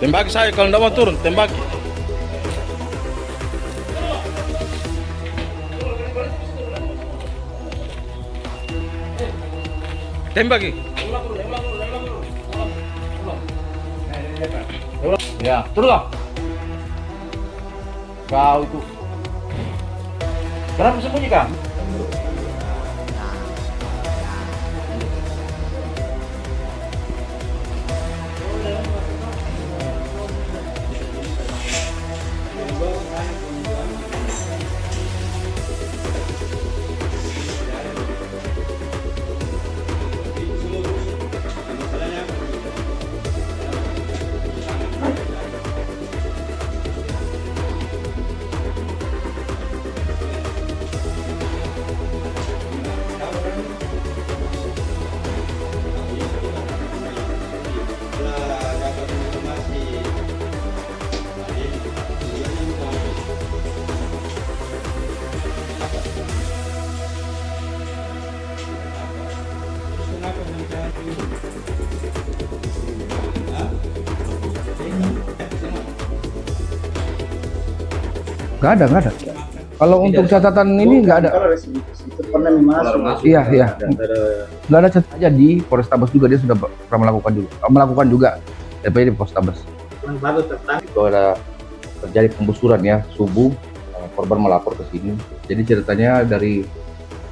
Tembaki saya kalau tidak mau turun, tembaki. Tembaki. Ya, turunlah. Kau itu. Kenapa sembunyi kah? Nggak ada. Kalau untuk catatan ini nggak ada. Iya. Nggak ada catatan aja di Polrestabes juga, dia sudah pernah melakukan juga DPD di Polrestabes. Itu ada terjadi pembusuran ya, subuh korban melapor ke sini. Jadi ceritanya dari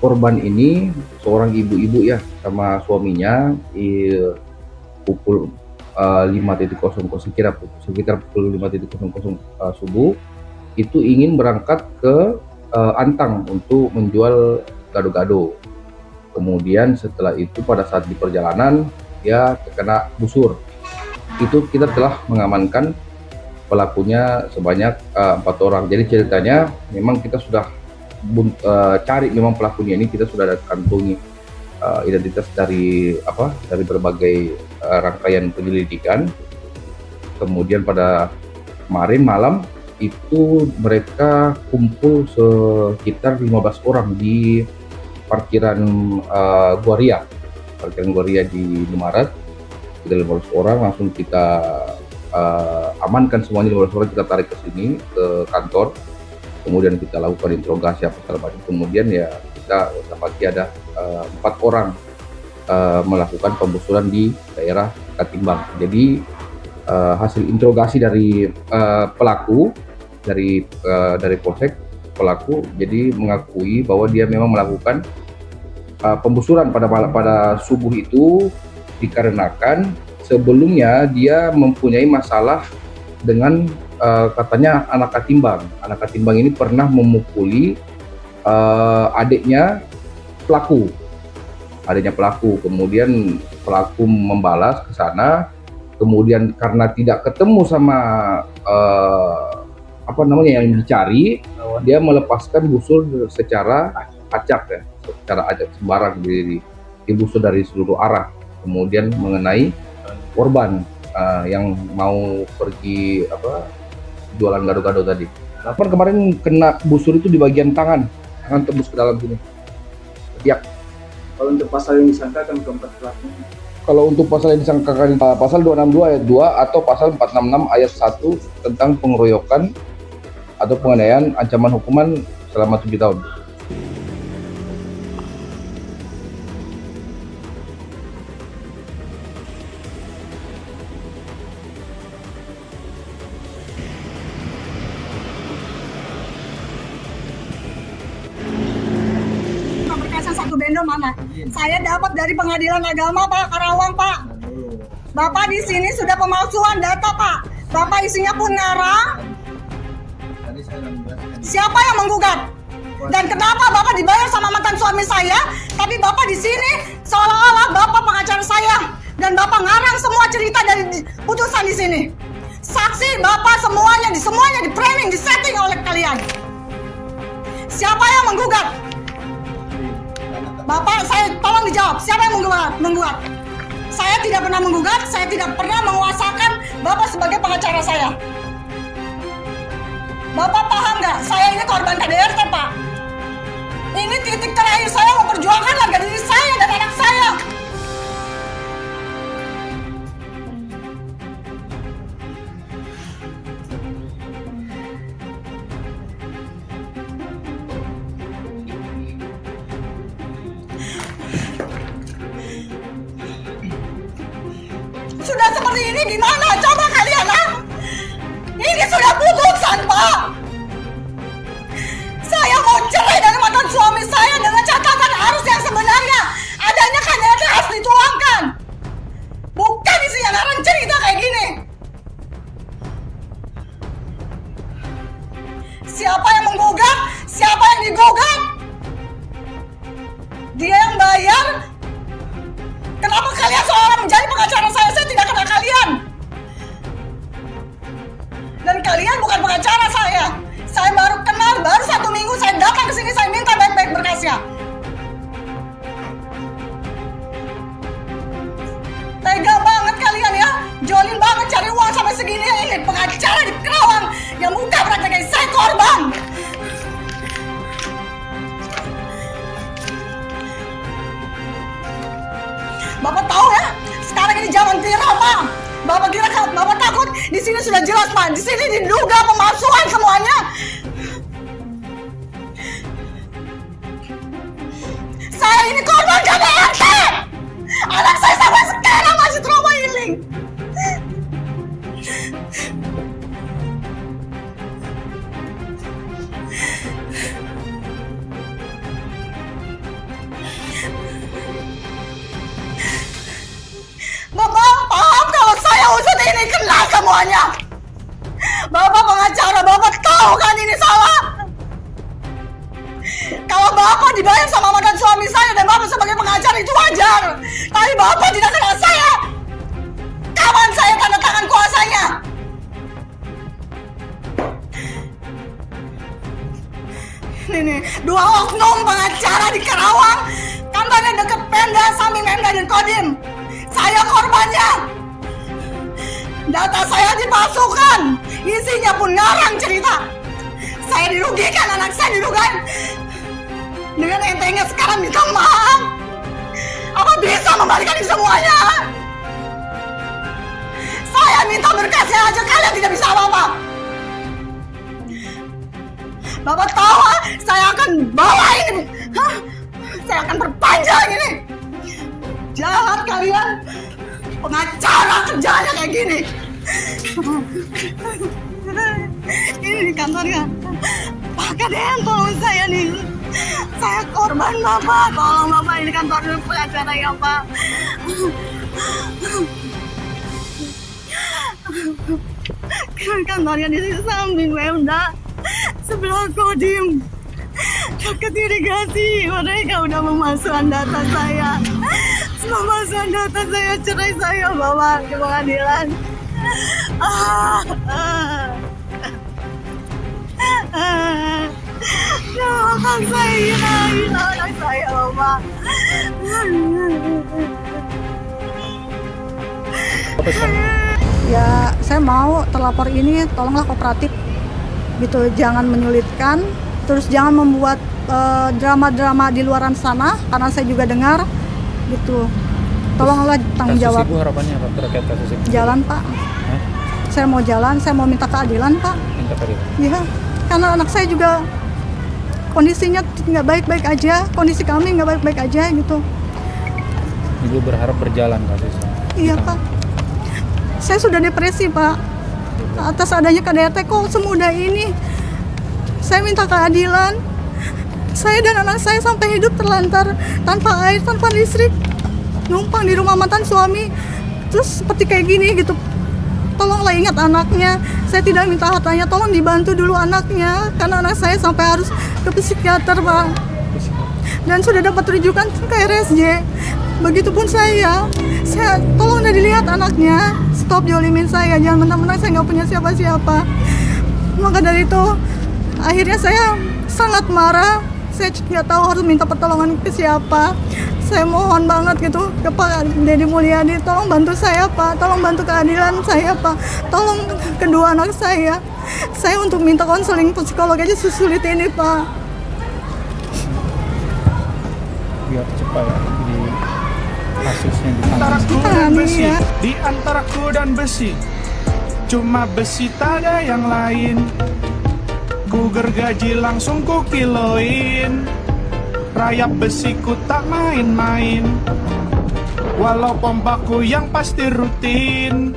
korban ini seorang ibu-ibu ya sama suaminya pukul 5.00 sekitar pukul 5.00 subuh itu ingin berangkat ke Antang untuk menjual gado-gado. Kemudian setelah itu pada saat di perjalanan dia terkena busur. Itu kita telah mengamankan pelakunya sebanyak 4 orang. Jadi ceritanya memang kita sudah cari memang pelakunya ini, kita sudah ada kantongi identitas dari berbagai rangkaian penyelidikan. Kemudian pada kemarin malam itu mereka kumpul sekitar 15 orang di parkiran Guaria di Indomaret. Kita 15 orang langsung kita amankan semuanya, 15 orang kita tarik ke sini ke kantor. Kemudian kita lakukan interogasi apa segala macam. Kemudian ya kita dapati ada 4 orang melakukan pembusuran di daerah Katimbang. Jadi hasil interogasi dari pelaku dari polsek pelaku jadi mengakui bahwa dia memang melakukan pembusuran pada subuh itu dikarenakan sebelumnya dia mempunyai masalah dengan katanya anak Katimbang. Anak Katimbang ini pernah memukuli adiknya pelaku. Kemudian pelaku membalas ke sana. Kemudian karena tidak ketemu sama yang dicari, dia melepaskan busur secara acak ya, secara acak sembarang dibusur dari seluruh arah. Kemudian mengenai korban yang mau pergi jualan gado-gado tadi. Kemarin kena busur itu di bagian tangan tembus ke dalam sini. Ya. Kalau untuk pasal yang disangkakan keempat pelaku. Kalau untuk pasal yang disangkakan pasal 262 ayat 2 atau pasal 466 ayat 1 tentang pengeroyokan atau penganiayaan, ancaman hukuman selama 7 tahun. Berkasan satu bendo mana? Saya dapat dari Pengadilan Agama Pak Karawang Pak. Bapak di sini sudah pemalsuan data Pak. Bapak isinya pun ngarang. Siapa yang menggugat? Dan kenapa Bapak dibayar sama mantan suami saya, tapi Bapak di sini seolah-olah Bapak pengacara saya dan Bapak ngarang semua cerita dari putusan di sini. Saksi Bapak semuanya di framing, di setting oleh kalian. Siapa yang menggugat? Bapak, saya tolong dijawab. Siapa yang menggugat? Saya tidak pernah menggugat, saya tidak pernah menguasakan Bapak sebagai pengacara saya. Bapak paham nggak? Saya ini korban KDRT, Pak. Ini titik terakhir saya memperjuangkan harga diri saya dan anak saya. seperti ini gimana? Coba kalian Ini sudah putusan, Pak. Saya mau cerai dari mantan suami saya dengan catatan harus yang sebenarnya. Adanya KDRT harus dituangkan. Bukan isinya ngarang cerita kayak gini. Siapa yang menggugat? Siapa yang digugat? Dia yang bayar? Kenapa kalian seolah menjadi pengacara saya? Saya tidak kenal kalian. Dan kalian bukan pengacara saya. Saya baru kenal, baru 1 minggu saya datang ke sini, saya minta baik-baik berkasnya. Tega banget kalian ya. Jolin banget cari uang sampai segini. Ini pengacara di Kerawang yang buka praktek saya korban. Bapak tahu ya, sekarang ini zaman viral, Pak. Bapak kira Bapak takut? Di sini sudah jelas, Pak. Di sini diduga pemalsuan semuanya. Saya ini korban KDRT. Anak saya sampai sekarang masih trauma healing. Bapak paham kalau saya usut ini kena semuanya. Bapak pengacara, Bapak tahu kan ini salah. Kalau Bapak dibayar sama mantan suami saya dan Bapak sebagai pengacara itu wajar. Tapi Bapak tidak kenal saya. Kapan saya tanda tangan kuasanya? Ini 2 oknum pengacara di Karawang. Kantornya dekat Pemda, samping Pemda dan Kodim. Saya korbannya. Data saya dipalsukan. Isinya pun ngarang cerita. Saya dirugikan, anak saya dirugikan. Dengan entengnya sekarang minta maaf. Apa bisa membalikan ini semuanya? Saya minta berkasnya aja, kalian tidak bisa apa-apa. Bapak tahu, saya akan bawa ini. Saya akan perpanjang ini. Jahat kalian. Pengacara kerjanya kayak gini. Ini di kantornya Pak Kadean, tolong saya nih. Saya korban Bapak. Tolong Bapak, ini kantor pengacara ya Pak. Kantornya di samping Pemda, sebelah Kodim, dekat irigasi. Mereka udah memasukkan data saya. Memasukkan data saya, cerai saya bawa ke pengadilan. Doakan saya, anak saya Bapak. Ya, saya mau terlapor ini tolonglah kooperatif gitu, jangan menyulitkan, terus jangan membuat drama-drama di luaran sana, karena saya juga dengar gitu. Tolonglah tanggung jawab. Kasus Ibu harapannya apa terkait kasus Ibu? Jalan Pak. Hah? Saya mau jalan, saya mau minta keadilan Pak. Minta keadilan? Iya, karena anak saya juga kondisinya nggak baik-baik aja, kondisi kami nggak baik-baik aja gitu. Ibu berharap berjalan kasusnya? Iya Pak. Saya sudah depresi Pak. Atas adanya KDRT kok semudah ini. Saya minta keadilan. Saya dan anak saya sampai hidup terlantar tanpa air, tanpa listrik, numpang di rumah mantan suami. Terus seperti kayak gini gitu. Tolonglah ingat anaknya. Saya tidak minta hartanya, tolong dibantu dulu anaknya, karena anak saya sampai harus ke psikiater Pak. Dan sudah dapat rujukan ke RSJ. Begitupun saya tolong udah dilihat anaknya, stop jolimin saya, jangan mentang-mentang saya nggak punya siapa-siapa. Maka dari itu akhirnya saya sangat marah. Saya nggak tahu harus minta pertolongan ke siapa. Saya mohon banget gitu ke Pak Deddy Mulyadi, tolong bantu saya Pak, tolong bantu keadilan saya Pak, tolong kedua anak saya. Saya untuk minta konseling psikolog aja susulit ini Pak. Biar cepat ya di kasusnya Antara ditangani. ku dan besi, ya. di antara ku dan besi, cuma besi tak ada yang lain. Ku gergaji langsung ku kiloin, rayap besiku tak main-main. Walau pom baku yang pasti rutin.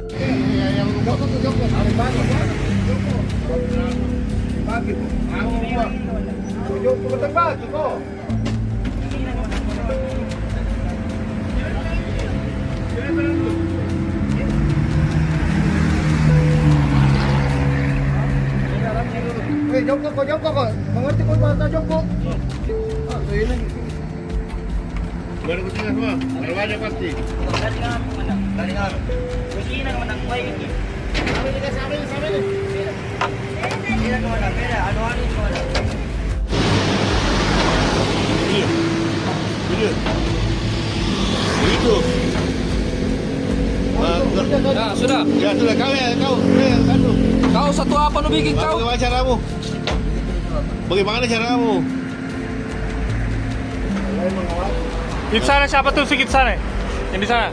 Sudah. Ya sudah kau. Kau satu apa nu bikin kau? Bagaimana caramu? Bagaimana caramu? Di sana siapa tuh si sana? Yang di sana?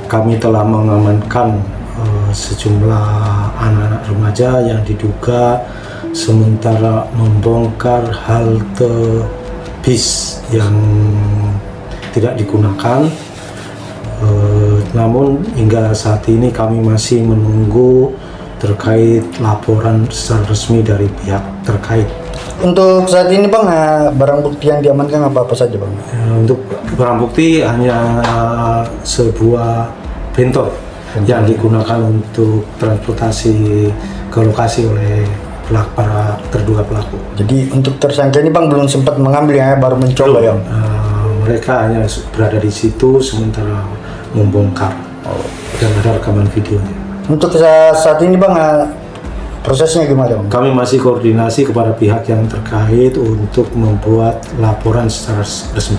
Kami telah mengamankan sejumlah anak-anak remaja yang diduga sementara membongkar halte bis yang tidak digunakan. Namun hingga saat ini kami masih menunggu terkait laporan secara resmi dari pihak terkait. Untuk saat ini Bang, barang bukti yang diamankan apa saja Bang? Untuk barang bukti hanya sebuah bentor yang digunakan untuk transportasi ke lokasi oleh para terduga pelaku. Jadi untuk tersangka ini Bang belum sempat mengambil ya, baru mencoba ya? Mereka hanya berada di situ sementara membongkar dan ada rekaman videonya. Untuk saat ini Bang, prosesnya gimana Bang? Kami masih koordinasi kepada pihak yang terkait untuk membuat laporan secara resmi.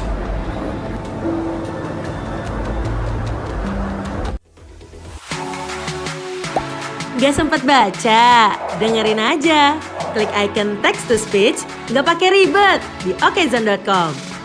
Gak sempat baca? Dengerin aja. Klik icon text to speech, gak pakai ribet di okezone.com.